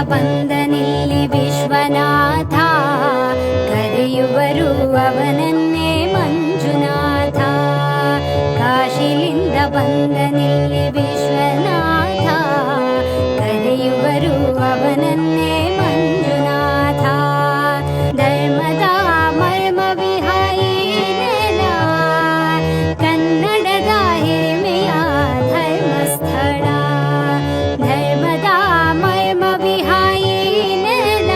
ಬಂದನಿಲ್ಲಿ ವಿಶ್ವನಾಥ, ಕರೆಯುವರು ಅವನನ್ನೇ ಮಂಜುನಾಥ. ಕಾಶಿಲಿಂದ ಬಂದನಿಲ್ಲಿ ವಿಶ್ವನಾಥ, ಕರೆಯುವರು ಅವನನ್ನೇ ಮಂಜುನಾಥ. ಧರ್ಮದ ಮರ್ಮ ವಿಹಾಯಿ ನೆಲ, ಕನ್ನಡದ ಹಿರಿಮೆಯ ಧರ್ಮಸ್ಥಳ. ಧರ್ಮದ ಮರ್ಮ ವಿಹಾಯಿ ನೆಲ,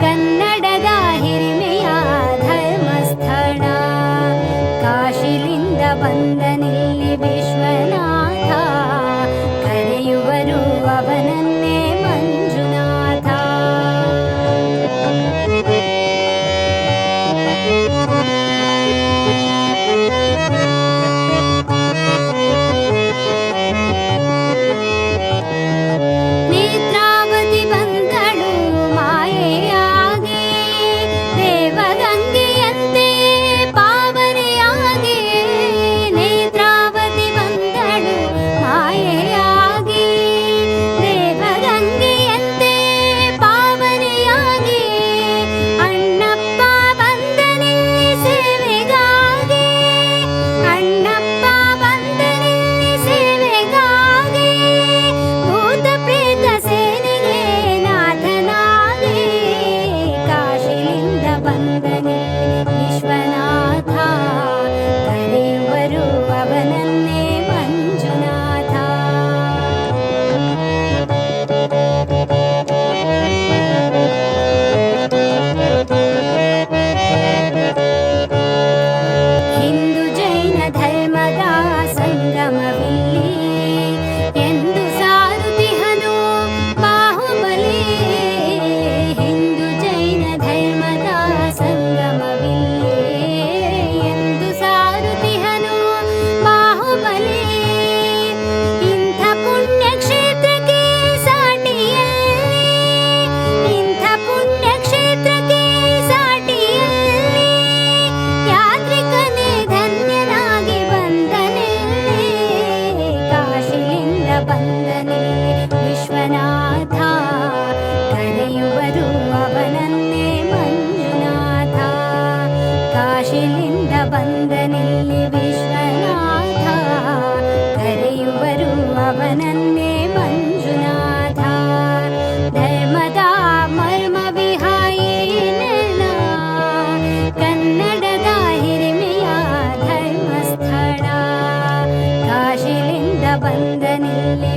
ಕನ್ನಡದ ಹಿರಿಮೆಯ ಧರ್ಮಸ್ಥಳ. ಕಾಶಿಲಿಂದ ಬಂದನಿಲ್ಲಿ ವಿಶ್ವನಾಥ, ಕರೆಯುವರು ಅವನನ್ನೇ ಮಂಜುನಾಥ. ನೇತ್ರಾವತಿ ಬಂದಳು ಮಾಯೆಯಾಗಿ, ದೇವಗಂಗೆಯಂತೆ ಪಾವನೆಯಾಗಿ. ನೇತ್ರಾವತಿ ಬಂದಳು ಮಾಯೆಯಾಗಿ, ದೇವಗಂಗೆಯಂತೆ ಪಾವನೆಯಾಗಿ. ಅಣ್ಣಪ್ಪ ಬಂದನಿಲ್ಲಿ ಸೇವೆಗಾಗಿ, ಅಣ್ಣಪ್ಪ ಬಂದನಿಲ್ಲಿ ಸೇವೆಗಾಗಿ. ಭೂತ ಪ್ರೇತ ಸೇನೆಗೆ ನಾಥನಾಗಿ, ಕಾಶಿಲಿಂದ ಬಂದನಿಲ್ಲಿ ವಿಶ್ವನಾಥ, ಕರೆಯುವರು ಅವನನ್ನೇ ಮಂಜುನಾಥ. ಹಿಂದೂ ಜೈನ ಧರ್ಮದ ಸಂಗಮವಿಲ್ಲಿ, ಎಂದು ಸಾರುತಿಹನು ಬಾಹುಬಲಿ. ಹಿಂದೂ ಜೈನ ಧರ್ಮದ ಸಂಗಮವಿಲ್ಲಿ, ಎಂದು ಸಾರುತಿಹನು ಬಾಹುಬಲಿ. ಇಂಥ ಪುಣ್ಯಕ್ಷೇತ್ರಕ್ಕೆ ಸಾಟಿಯಲ್ಲಿ, ಇಂಥ ಪುಣ್ಯಕ್ಷೇತ್ರಕ್ಕೆ ಸಾಟಿಯಲ್ಲಿ. ಯಾತ್ರಿಕನೇ ಧನ್ಯನಾಗಿ ಬಂದನಿಲ್ಲಿ, ಕಾಶಿಲಿಂದ ಬಂದನಿಲ್ಲಿ ವಿಶ್ವನಾಥ, ಕರೆಯುವರು ಅವನನ್ನೇ ಮಂಜುನಾಥ. ಕಾಶಿಲಿಂದ ಬಂದನಿಲ್ಲಿ ವಿಶ್ವನಾಥ, ಕರೆಯುವರು ಅವನನ್ನೇ ಮಂಜುನಾಥ. ಧರ್ಮದ ಮರ್ಮ ವಿಹಾಯಿ ನೆಲ, ಕನ್ನಡದ ಹಿರಿಮೆಯ ಧರ್ಮಸ್ಥಳ. ಕಾಶಿಲಿಂದ ಬಂದನಿಲ್ಲಿ